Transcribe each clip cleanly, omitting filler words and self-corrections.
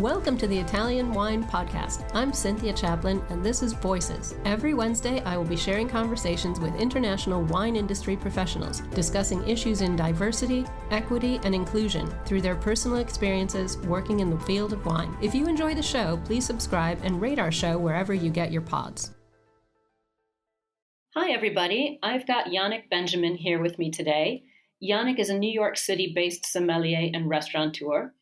Welcome to the Italian Wine Podcast. I'm Cynthia Chaplin, and this is Voices. Every Wednesday, I will be sharing conversations with international wine industry professionals, discussing issues in diversity, equity, and inclusion through their personal experiences working in the field of wine. If you enjoy the show, please subscribe and rate our show wherever you get your pods. Hi, everybody. I've got Yannick Benjamin here with me today. Yannick is a New York City-based sommelier and restaurateur.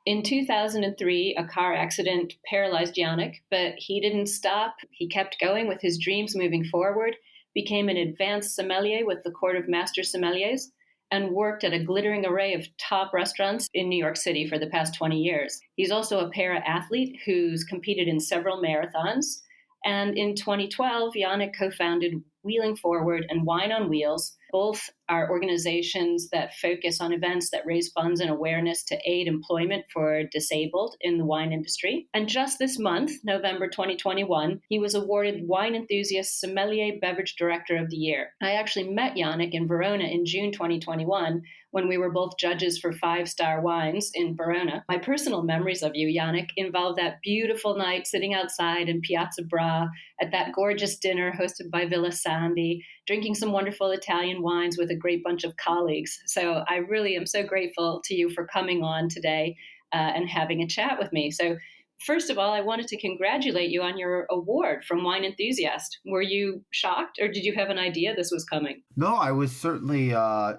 In 2003, a car accident paralyzed Yannick, but he didn't stop. He kept going with his dreams moving forward, became an advanced sommelier with the Court of Master Sommeliers, and worked at a glittering array of top restaurants in New York City for the past 20 years. He's also a para-athlete who's competed in several marathons. And in 2012, Yannick co-founded Wheeling Forward and Wine on Wheels. Both are organizations that focus on events that raise funds and awareness to aid employment for disabled in the wine industry. And just this month, November 2021, he was awarded Wine Enthusiast Sommelier Beverage Director of the Year. I actually met Yannick in Verona in June 2021 when we were both judges for 5-star wines in Verona. My personal memories of you, Yannick, involve that beautiful night sitting outside in Piazza Bra at that gorgeous dinner hosted by Villa Sandy, drinking some wonderful Italian wines with a great bunch of colleagues. So I really am so grateful to you for coming on today and having a chat with me. So first of all, I wanted to congratulate you on your award from Wine Enthusiast. Were you shocked, or did you have an idea this was coming? No, I was certainly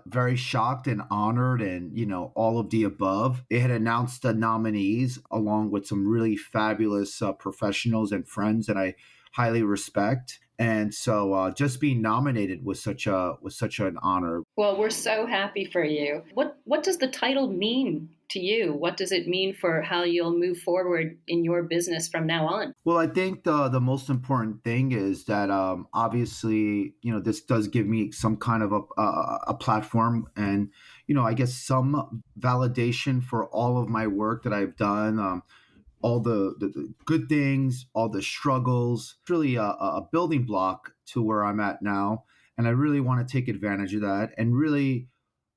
very shocked and honored and, all of the above. They had announced the nominees along with some really fabulous professionals and friends that I highly respect. And so just being nominated was such an honor. Well, we're so happy for you. What does the title mean to you? What does it mean for how you'll move forward in your business from now on? Well, I think the most important thing is that obviously, this does give me some kind of a platform and, I guess some validation for all of my work that I've done. All the good things, all the struggles, it's really a building block to where I'm at now. And I really want to take advantage of that and really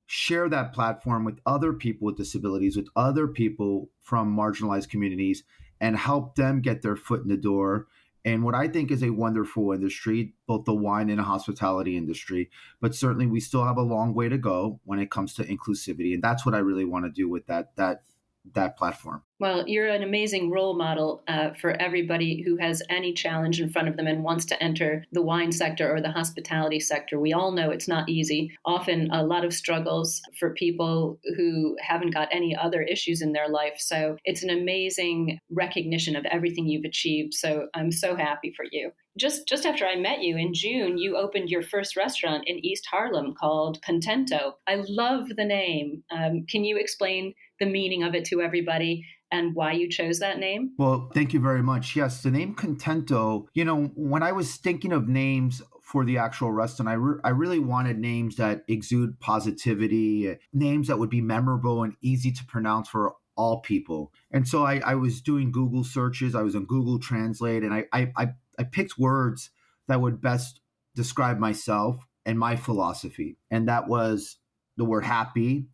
share that platform with other people with disabilities, with other people from marginalized communities, and help them get their foot in the door in what I think is a wonderful industry, both the wine and hospitality industry. But certainly we still have a long way to go when it comes to inclusivity. And that's what I really want to do with that platform. Well, you're an amazing role model for everybody who has any challenge in front of them and wants to enter the wine sector or the hospitality sector. We all know it's not easy. Often a lot of struggles for people who haven't got any other issues in their life. So it's an amazing recognition of everything you've achieved. So I'm so happy for you. Just after I met you in June, you opened your first restaurant in East Harlem called Contento. I love the name. Can you explain the meaning of it to everybody and why you chose that name? Well, thank you very much. Yes, the name Contento, when I was thinking of names for the actual restaurant, I really wanted names that exude positivity, names that would be memorable and easy to pronounce for all people. And so I was doing Google searches. I was on Google Translate, and I picked words that would best describe myself and my philosophy. And that was the word happy.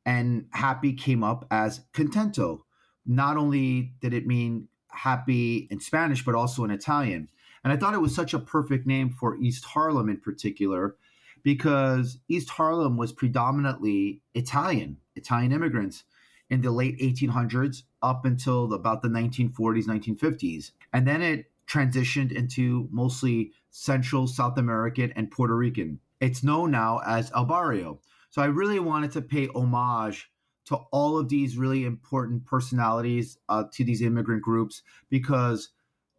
And happy came up as contento. Not only did it mean happy in Spanish, but also in Italian. And I thought it was such a perfect name for East Harlem in particular, because East Harlem was predominantly Italian immigrants in the late 1800s up until about the 1940s, 1950s. And then it transitioned into mostly Central, South American, and Puerto Rican. It's known now as El Barrio. So I really wanted to pay homage to all of these really important personalities, to these immigrant groups, because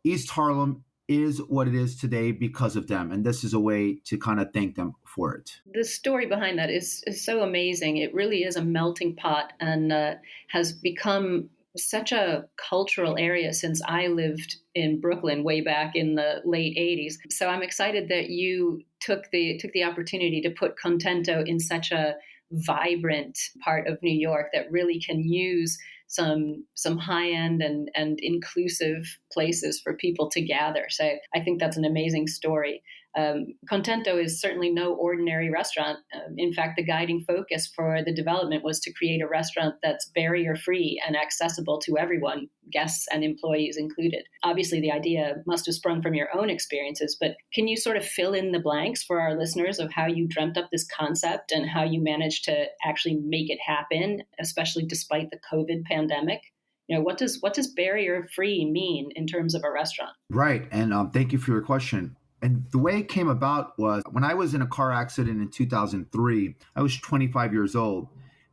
East Harlem is what it is today because of them. And this is a way to kind of thank them for it. The story behind that is so amazing. It really is a melting pot and has become such a cultural area since I lived in Brooklyn way back in the late 80s. So I'm excited that you took the opportunity to put Contento in such a vibrant part of New York that really can use some high-end and inclusive places for people to gather. So I think that's an amazing story. Contento is certainly no ordinary restaurant. In fact, the guiding focus for the development was to create a restaurant that's barrier-free and accessible to everyone, guests and employees included. Obviously, the idea must have sprung from your own experiences, but can you sort of fill in the blanks for our listeners of how you dreamt up this concept and how you managed to actually make it happen, especially despite the COVID pandemic? What does barrier free mean in terms of a restaurant? Right. And thank you for your question. And the way it came about was when I was in a car accident in 2003, I was 25 years old.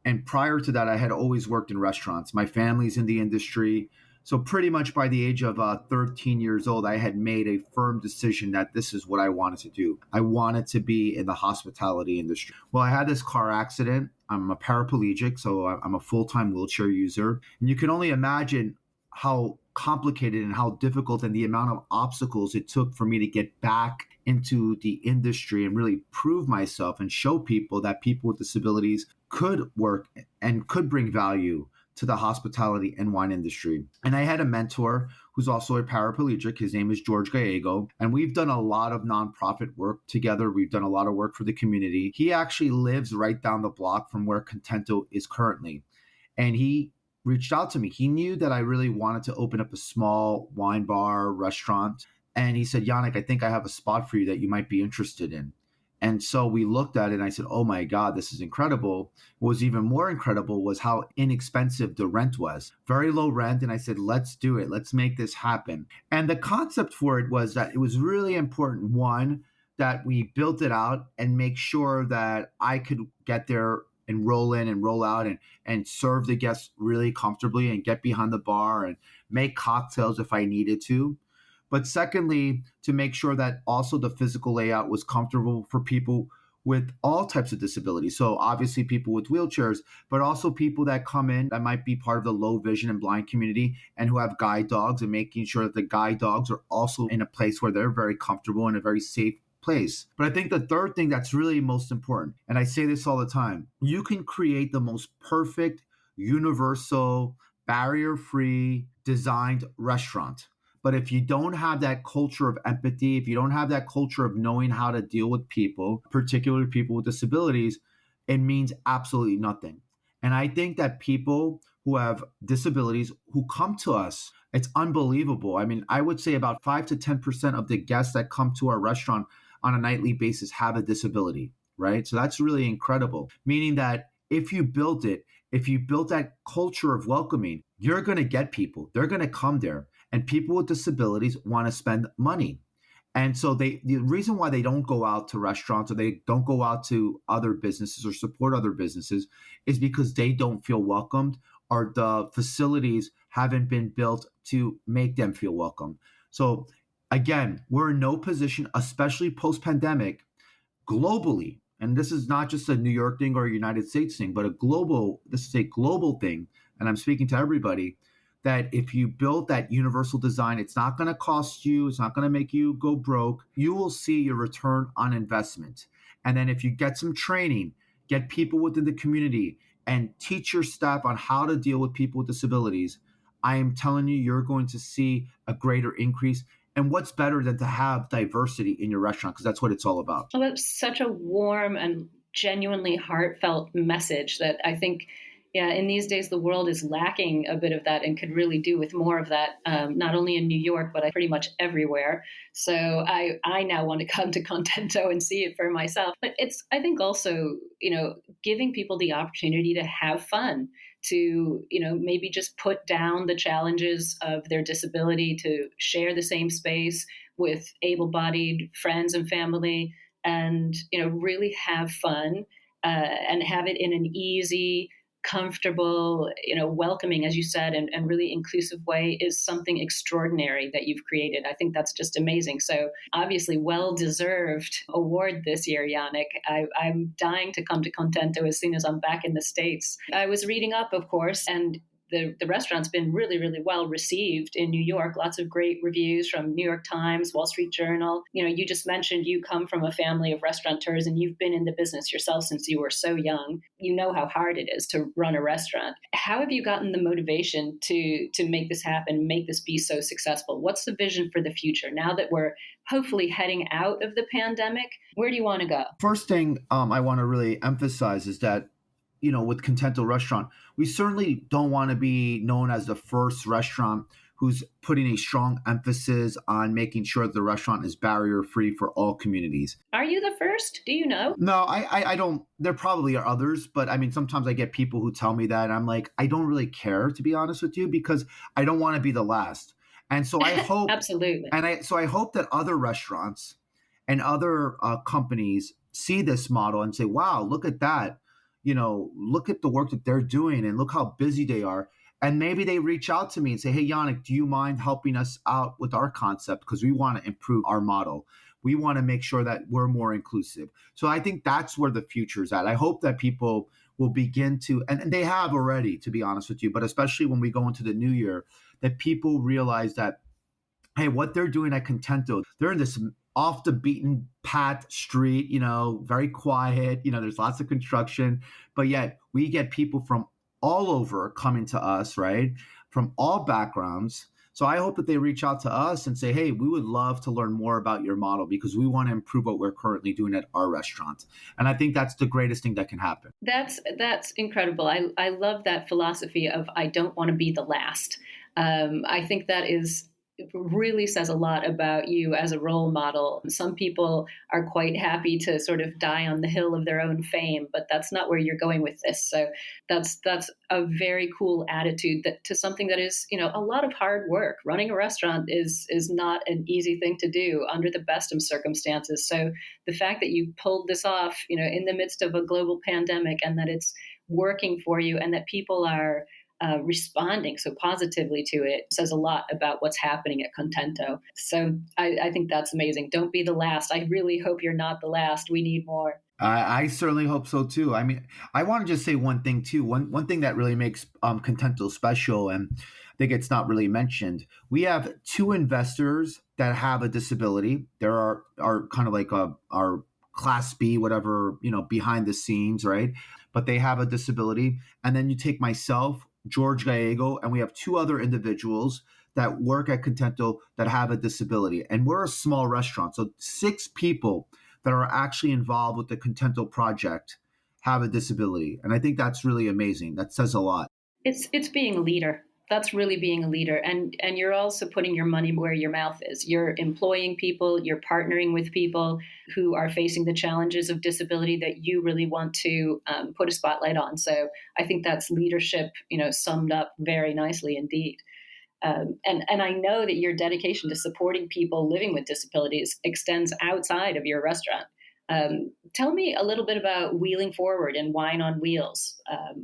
And prior to that, I had always worked in restaurants. My family's in the industry. So pretty much by the age of 13 years old, I had made a firm decision that this is what I wanted to do. I wanted to be in the hospitality industry. Well, I had this car accident. I'm a paraplegic, so I'm a full-time wheelchair user. And you can only imagine how complicated and how difficult and the amount of obstacles it took for me to get back into the industry and really prove myself and show people that people with disabilities could work and could bring value to the hospitality and wine industry. And I had a mentor who's also a paraplegic. His name is George Gallego. And we've done a lot of nonprofit work together. We've done a lot of work for the community. He actually lives right down the block from where Contento is currently. And he reached out to me. He knew that I really wanted to open up a small wine bar, restaurant. And he said, Yannick, I think I have a spot for you that you might be interested in. And so we looked at it and I said, oh my God, this is incredible. What was even more incredible was how inexpensive the rent was. Very low rent. And I said, let's do it. Let's make this happen. And the concept for it was that it was really important, one, that we built it out and make sure that I could get there and roll in and roll out and serve the guests really comfortably and get behind the bar and make cocktails if I needed to. But secondly, to make sure that also the physical layout was comfortable for people with all types of disabilities. So obviously people with wheelchairs, but also people that come in that might be part of the low vision and blind community and who have guide dogs, and making sure that the guide dogs are also in a place where they're very comfortable and a very safe place. But I think the third thing that's really most important, and I say this all the time, you can create the most perfect, universal, barrier-free designed restaurant. But if you don't have that culture of empathy, if you don't have that culture of knowing how to deal with people, particularly people with disabilities, it means absolutely nothing. And I think that people who have disabilities who come to us, it's unbelievable. I mean, I would say about 5 to 10% of the guests that come to our restaurant on a nightly basis have a disability, right? So that's really incredible, meaning that if you built that culture of welcoming, you're going to get people. They're going to come there. And people with disabilities want to spend money. And so the reason why they don't go out to restaurants or they don't go out to other businesses or support other businesses is because they don't feel welcomed or the facilities haven't been built to make them feel welcome. So again, we're in no position, especially post-pandemic, globally, and this is not just a New York thing or a United States thing, but this is a global thing, and I'm speaking to everybody, that if you build that universal design, it's not going to cost you, it's not going to make you go broke. You will see your return on investment. And then if you get some training, get people within the community and teach your staff on how to deal with people with disabilities, I am telling you, you're going to see a greater increase. And what's better than to have diversity in your restaurant? Because that's what it's all about. Well, that's such a warm and genuinely heartfelt message that I think, yeah, in these days, the world is lacking a bit of that and could really do with more of that, not only in New York, but pretty much everywhere. So I now want to come to Contento and see it for myself. But it's, I think, also, giving people the opportunity to have fun, to, maybe just put down the challenges of their disability, to share the same space with able-bodied friends and family and, really have fun and have it in an easy, comfortable, welcoming, as you said, and really inclusive way is something extraordinary that you've created. I think that's just amazing. So obviously well-deserved award this year, Yannick. I'm dying to come to Contento as soon as I'm back in the States. I was reading up, of course, and the restaurant's been really, really well received in New York. Lots of great reviews from New York Times, Wall Street Journal. You just mentioned you come from a family of restaurateurs and you've been in the business yourself since you were so young. You know how hard it is to run a restaurant. How have you gotten the motivation to make this happen, make this be so successful? What's the vision for the future now that we're hopefully heading out of the pandemic? Where do you want to go? First thing I want to really emphasize is that, with Contento Restaurant, we certainly don't want to be known as the first restaurant who's putting a strong emphasis on making sure the restaurant is barrier free for all communities. Are you the first? Do you know? No, I don't. There probably are others, but I mean, sometimes I get people who tell me that, and I'm like, I don't really care, to be honest with you, because I don't want to be the last. And so I hope, Absolutely. I hope that other restaurants and other companies see this model and say, wow, look at that. Look at the work that they're doing and look how busy they are. And maybe they reach out to me and say, hey, Yannick, do you mind helping us out with our concept? Because we want to improve our model. We want to make sure that we're more inclusive. So I think that's where the future is at. I hope that people will begin to, and they have already, to be honest with you, but especially when we go into the new year, that people realize that, hey, what they're doing at Contento, they're in this off the beaten path street, very quiet, there's lots of construction, but yet we get people from all over coming to us, right? From all backgrounds. So I hope that they reach out to us and say, hey, we would love to learn more about your model because we want to improve what we're currently doing at our restaurant. And I think that's the greatest thing that can happen. That's incredible. I love that philosophy of I don't want to be the last. I think that really says a lot about you as a role model. Some people are quite happy to sort of die on the hill of their own fame, but that's not where you're going with this. So that's a very cool attitude to something that is, a lot of hard work. Running a restaurant is not an easy thing to do under the best of circumstances. So the fact that you pulled this off, in the midst of a global pandemic and that it's working for you and that people are responding so positively to it says a lot about what's happening at Contento. So I think that's amazing. Don't be the last. I really hope you're not the last. We need more. I certainly hope so too. I mean, I want to just say one thing too. One thing that really makes Contento special, and I think it's not really mentioned. We have 2 investors that have a disability. There are kind of like our Class B, whatever, behind the scenes, right? But they have a disability. And then you take myself, George Gallego, and we have 2 other individuals that work at Contento that have a disability. And we're a small restaurant. So 6 people that are actually involved with the Contento project have a disability. And I think that's really amazing. That says a lot. It's being a leader. That's really being a leader. And you're also putting your money where your mouth is. You're employing people, you're partnering with people who are facing the challenges of disability that you really want to put a spotlight on. So I think that's leadership, summed up very nicely indeed. And I know that your dedication to supporting people living with disabilities extends outside of your restaurant. Tell me a little bit about Wheeling Forward and Wine on Wheels.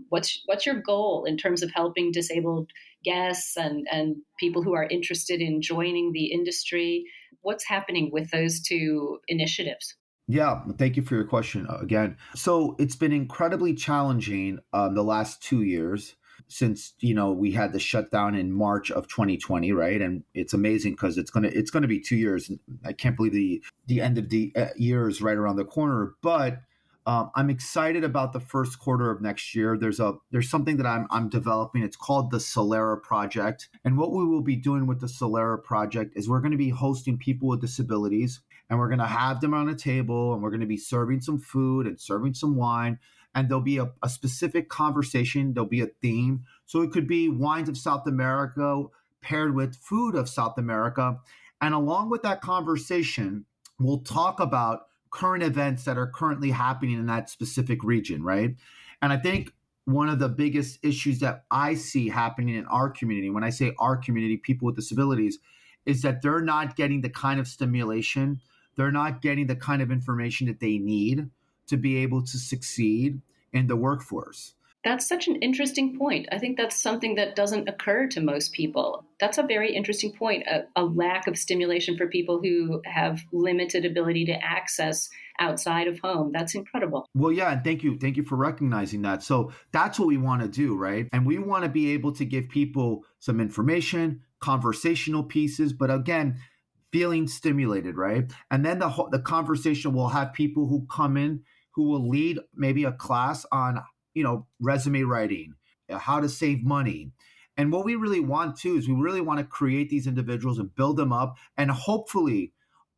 What's your goal in terms of helping disabled guests and people who are interested in joining the industry? What's happening with those 2 initiatives? Yeah, thank you for your question again. So it's been incredibly challenging the last 2 years since we had the shutdown in March of 2020, right? And it's amazing because it's gonna be 2 years. I can't believe the end of the year is right around the corner. But I'm excited about the first quarter of next year. There's something that I'm developing. It's called the Solera Project. And what we will be doing with the Solera Project is we're going to be hosting people with disabilities, and we're going to have them on a table, and we're going to be serving some food and serving some wine. And there'll be a specific conversation. There'll be a theme. So it could be wines of South America paired with food of South America. And along with that conversation, we'll talk about current events that are currently happening in that specific region, right? And I think one of the biggest issues that I see happening in our community, when I say our community, people with disabilities, is that they're not getting the kind of stimulation, they're not getting the kind of information that they need to be able to succeed in the workforce. That's such an interesting point. I think that's something that doesn't occur to most people. That's a very interesting point, a lack of stimulation for people who have limited ability to access outside of home. That's incredible. Well, yeah, and thank you for recognizing that. So that's what we want to do, right? And we want to be able to give people some information, conversational pieces, but again, feeling stimulated, right? And then the conversation will have people who come in who will lead maybe a class on, resume writing, how to save money. And what we really want to is we really want to create these individuals and build them up, and hopefully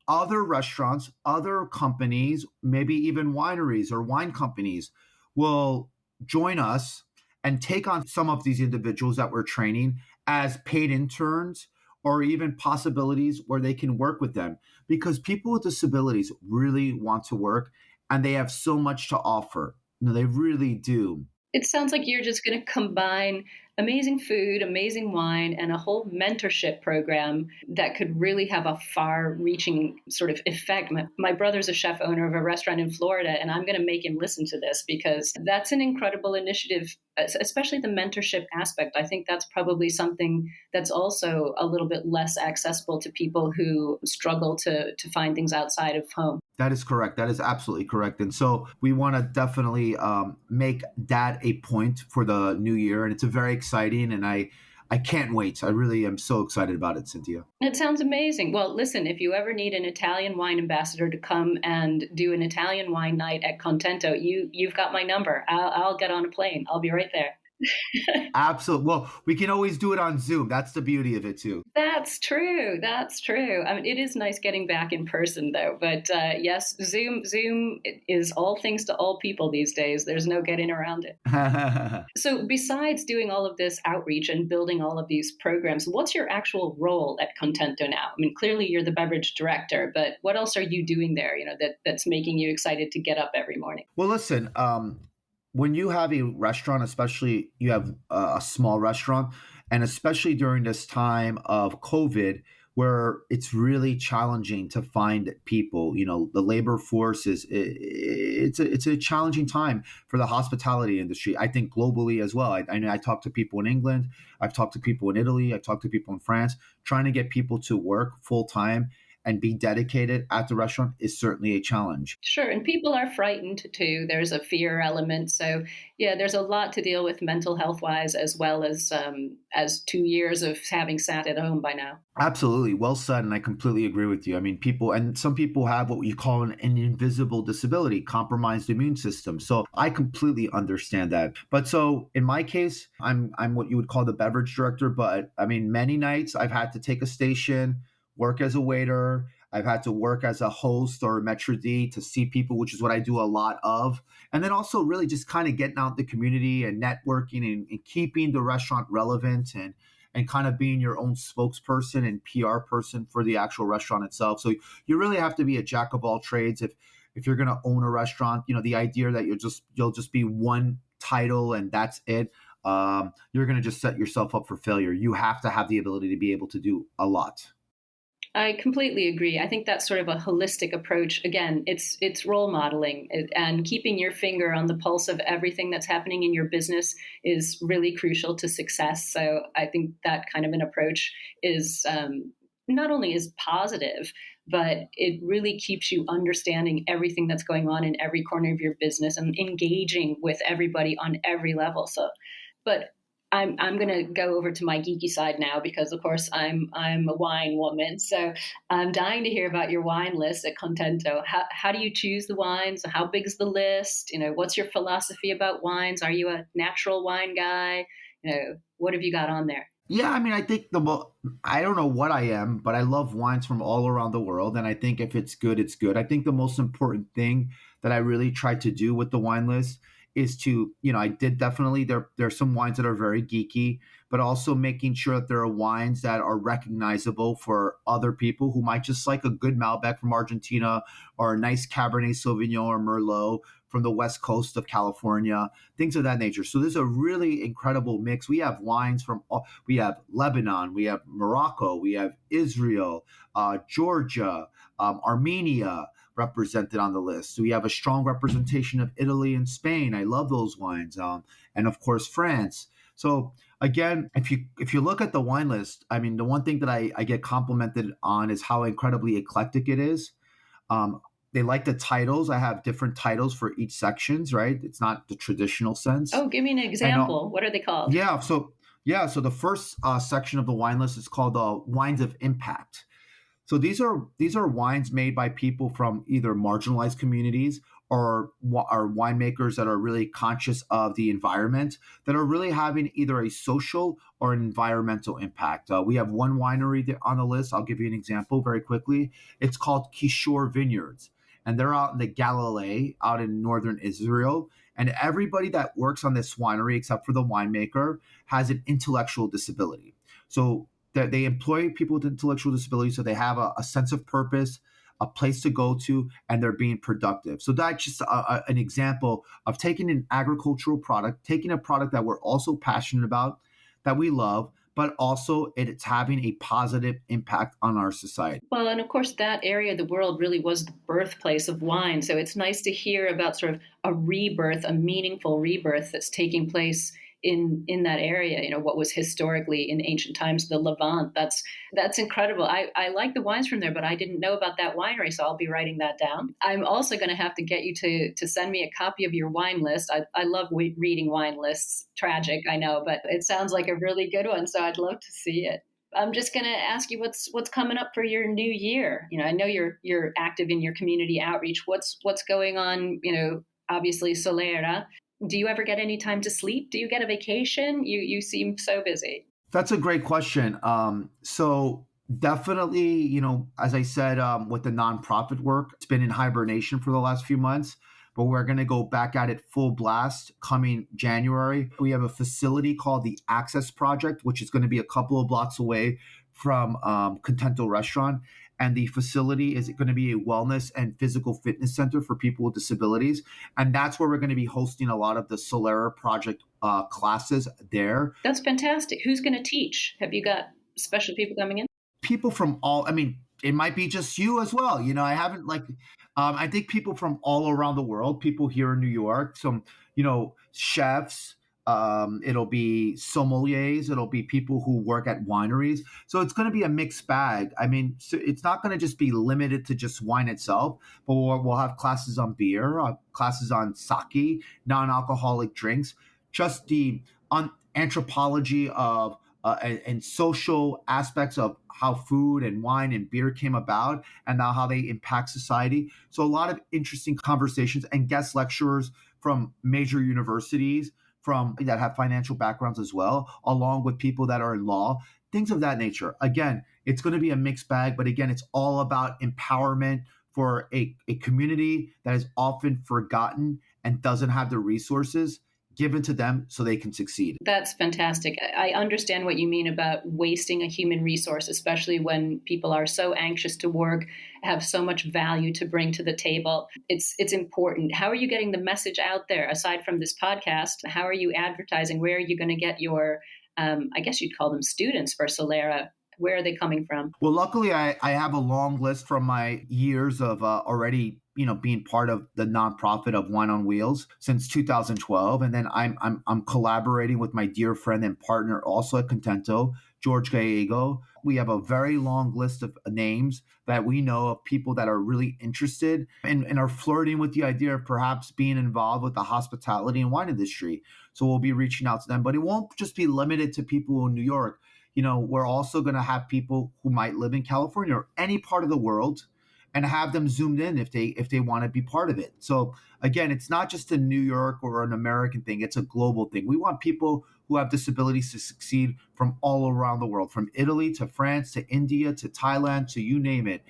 other restaurants, other companies, maybe even wineries or wine companies will join us and take on some of these individuals that we're training as paid interns, or even possibilities where they can work with them, because people with disabilities really want to work and they have so much to offer. They really do. It sounds like you're just going to combine amazing food, amazing wine, and a whole mentorship program that could really have a far reaching sort of effect. My brother's a chef owner of a restaurant in Florida, and I'm going to make him listen to this because that's an incredible initiative, especially the mentorship aspect. I think that's probably something that's also a little bit less accessible to people who struggle to find things outside of home. That is correct. That is absolutely correct. And so we want to definitely make that a point for the new year. And it's a very exciting, and I can't wait. I really am so excited about it, Cynthia. It sounds amazing. Well, listen, if you ever need an Italian wine ambassador to come and do an Italian wine night at Contento, you've got my number. I'll get on a plane. I'll be right there. Absolutely. Well, we can always do it on Zoom. That's the beauty of it, too. That's true. That's true. I mean, it is nice getting back in person, though. But yes, Zoom is all things to all people these days. There's no getting around it. So, besides doing all of this outreach and building all of these programs, what's your actual role at Contento now? I mean, clearly you're the beverage director, but what else are you doing there? That's making you excited to get up every morning. Well, listen. When you have a restaurant, especially you have a small restaurant, and especially during this time of COVID, where it's really challenging to find people, the labor force it's a challenging time for the hospitality industry. I think globally as well. I talk to people in England, I've talked to people in Italy, I've talked to people in France, trying to get people to work full time and be dedicated at the restaurant is certainly a challenge. Sure. And people are frightened too. There's a fear element. So yeah, there's a lot to deal with mental health wise, as well as 2 years of having sat at home by now. Absolutely. Well said. And I completely agree with you. I mean, some people have what you call an invisible disability, compromised immune system. So I completely understand that. But so in my case, I'm what you would call the beverage director. But I mean, many nights I've had to take a station, work as a waiter. I've had to work as a host or a maitre d' to see people, which is what I do a lot of. And then also really just kind of getting out in the community and networking and keeping the restaurant relevant and kind of being your own spokesperson and PR person for the actual restaurant itself. So you really have to be a jack of all trades if you're going to own a restaurant. The idea that you'll just be one title and that's it. You're going to just set yourself up for failure. You have to have the ability to be able to do a lot. I completely agree. I think that's sort of a holistic approach. Again, it's role modeling and keeping your finger on the pulse of everything that's happening in your business is really crucial to success. So I think that kind of an approach is not only is positive, but it really keeps you understanding everything that's going on in every corner of your business and engaging with everybody on every level. But I'm going to go over to my geeky side now because, of course, I'm a wine woman. So I'm dying to hear about your wine list at Contento. How do you choose the wines? How big is the list? What's your philosophy about wines? Are you a natural wine guy? What have you got on there? Yeah, I mean, I think I don't know what I am, but I love wines from all around the world. And I think if it's good, it's good. I think the most important thing that I really try to do with the wine list is to, I did definitely, there's some wines that are very geeky, but also making sure that there are wines that are recognizable for other people who might just like a good Malbec from Argentina or a nice Cabernet Sauvignon or Merlot from the West Coast of California, things of that nature. So there's a really incredible mix. We have wines we have Lebanon, we have Morocco, we have Israel, Georgia, Armenia, represented on the list. So we have a strong representation of Italy and Spain. I love those wines. And of course, France. So again, if you look at the wine list, I mean, the one thing that I get complimented on is how incredibly eclectic it is. they like the titles. I have different titles for each sections, right? It's not the traditional sense. Oh, give me an And example. What are they called? yeah, so the first section of the wine list is called wines of impact. So these are wines made by people from either marginalized communities or winemakers that are really conscious of the environment, that are really having either a social or an environmental impact. We have one winery on the list. I'll give you an example very quickly. It's called Kishore Vineyards, and they're out in the Galilee, out in northern Israel. And everybody that works on this winery, except for the winemaker, has an intellectual disability. So that they employ people with intellectual disabilities, so they have a sense of purpose, a place to go to, and they're being productive. So that's just an example of taking an agricultural product, taking a product that we're also passionate about, that we love, but also it's having a positive impact on our society. Well, and of course, that area of the world really was the birthplace of wine. So it's nice to hear about sort of a rebirth, a meaningful rebirth that's taking place in that area. You know, what was historically in ancient times the Levant. That's incredible. I like the wines from there, but I didn't know about that winery, so I'll be writing that down. I'm also going to have to get you to send me a copy of your wine list. I love reading wine lists. Tragic, I know, but it sounds like a really good one, so I'd love to see it. I'm just going to ask you what's coming up for your new year. You know, I know you're active in your community outreach. What's going on? You know, obviously Solera. Do you ever get any time to sleep? Do you get a vacation? You seem so busy. That's a great question. So definitely, as I said, with the nonprofit work, it's been in hibernation for the last few months, but we're going to go back at it full blast coming January. We have a facility called the Access Project, which is going to be a couple of blocks away from Contento restaurant. And the facility is going to be a wellness and physical fitness center for people with disabilities. And that's where we're going to be hosting a lot of the Solera Project classes there. That's fantastic. Who's going to teach? Have you got special people coming in? People from all, I mean, it might be just you as well. I haven't I think people from all around the world, people here in New York, some, chefs, it'll be sommeliers, it'll be people who work at wineries. So it's going to be a mixed bag. I mean, so it's not going to just be limited to just wine itself, but we'll have classes on beer, classes on sake, non-alcoholic drinks, just the anthropology of and social aspects of how food and wine and beer came about and now how they impact society. So a lot of interesting conversations and guest lecturers from major universities from that have financial backgrounds as well, along with people that are in law, things of that nature. Again, it's going to be a mixed bag, but again, it's all about empowerment for a community that is often forgotten and doesn't have the resources given to them so they can succeed. That's fantastic. I understand what you mean about wasting a human resource, especially when people are so anxious to work, have so much value to bring to the table. It's important. How are you getting the message out there aside from this podcast? How are you advertising? Where are you going to get your, I guess you'd call them students for Solera? Where are they coming from? Well, luckily, I have a long list from my years of already being part of the nonprofit of Wine on Wheels since 2012, and then I'm collaborating with my dear friend and partner also at Contento, George Gallego. We have a very long list of names that we know of people that are really interested and are flirting with the idea of perhaps being involved with the hospitality and wine industry. So we'll be reaching out to them, but it won't just be limited to people in New York. We're also going to have people who might live in California or any part of the world and have them zoomed in if they want to be part of it. So again, it's not just a New York or an American thing, it's a global thing. We want people who have disabilities to succeed from all around the world, from Italy to France to India to Thailand to you name it.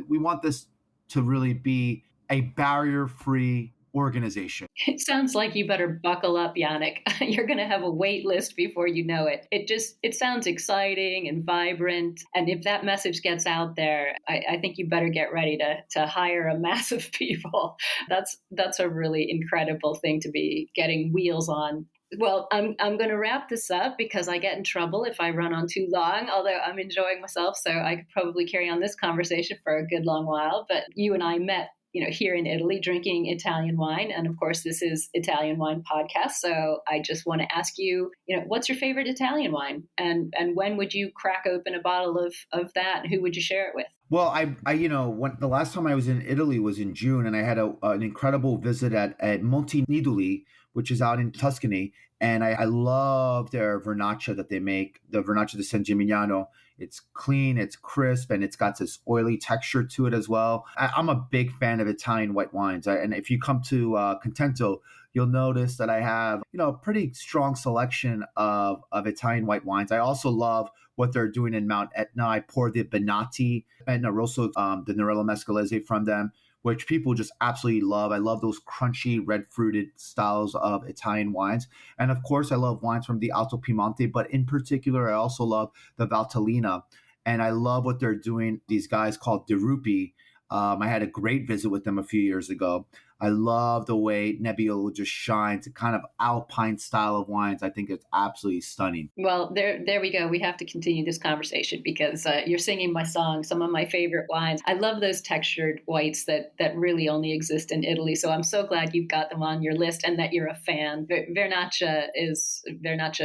We want this to really be a barrier-free organization. It sounds like you better buckle up, Yannick. You're going to have a wait list before you know it. It sounds exciting and vibrant. And if that message gets out there, I think you better get ready to hire a mass of people. That's a really incredible thing to be getting wheels on. Well, I'm going to wrap this up because I get in trouble if I run on too long, although I'm enjoying myself. So I could probably carry on this conversation for a good long while. But you and I met here in Italy drinking Italian wine. And of course, this is Italian Wine Podcast. So I just want to ask you, what's your favorite Italian wine? And when would you crack open a bottle of that? And who would you share it with? Well, when the last time I was in Italy was in June, and I had an incredible visit at Montenidoli, which is out in Tuscany, and I love their vernaccia that they make, the vernaccia di San Gimignano. It's clean, it's crisp, and it's got this oily texture to it as well. I'm a big fan of Italian white wines, and if you come to Contento, you'll notice that I have a pretty strong selection of Italian white wines. I also love what they're doing in Mount Etna. I pour the Benati and Rosso, the Nerello Mescalese from them, which people just absolutely love. I love those crunchy, red-fruited styles of Italian wines. And of course, I love wines from the Alto Piemonte, but in particular, I also love the Valtellina. And I love what they're doing, these guys called De Rupi. I had a great visit with them a few years ago. I love the way Nebbiolo just shines, a kind of alpine style of wines. I think it's absolutely stunning. Well, there we go. We have to continue this conversation because you're singing my song, some of my favorite wines. I love those textured whites that really only exist in Italy. So I'm so glad you've got them on your list and that you're a fan. Vernaccia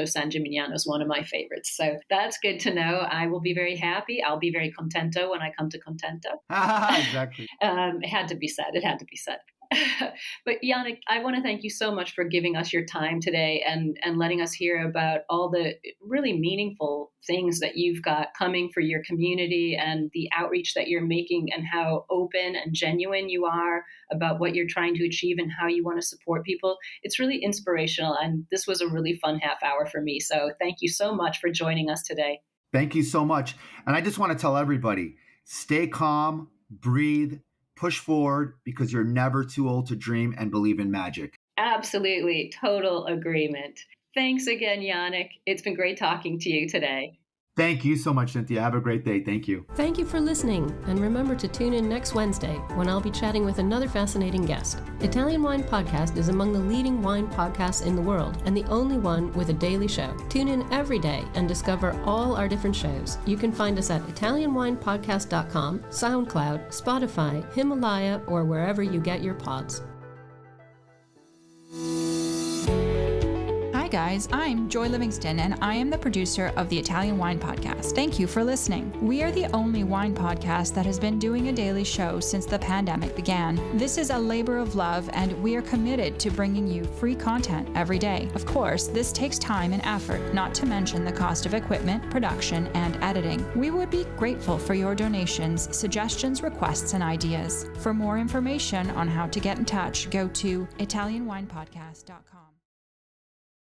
San Gimignano is one of my favorites. So that's good to know. I will be very happy. I'll be very contento when I come to Contento. Exactly. It had to be said. It had to be said. But Yannick, I want to thank you so much for giving us your time today and letting us hear about all the really meaningful things that you've got coming for your community and the outreach that you're making and how open and genuine you are about what you're trying to achieve and how you want to support people. It's really inspirational. And this was a really fun half hour for me. So thank you so much for joining us today. Thank you so much. And I just want to tell everybody, stay calm, breathe, push forward, because you're never too old to dream and believe in magic. Absolutely. Total agreement. Thanks again, Yannick. It's been great talking to you today. Thank you so much, Cynthia. Have a great day. Thank you. Thank you for listening. And remember to tune in next Wednesday when I'll be chatting with another fascinating guest. Italian Wine Podcast is among the leading wine podcasts in the world and the only one with a daily show. Tune in every day and discover all our different shows. You can find us at ItalianWinePodcast.com, SoundCloud, Spotify, Himalaya, or wherever you get your pods. Hi guys, I'm Joy Livingston and I am the producer of the Italian Wine Podcast. Thank you for listening. We are the only wine podcast that has been doing a daily show since the pandemic began. This is a labor of love and we are committed to bringing you free content every day. Of course, this takes time and effort, not to mention the cost of equipment, production, and editing. We would be grateful for your donations, suggestions, requests, and ideas. For more information on how to get in touch, go to ItalianWinePodcast.com.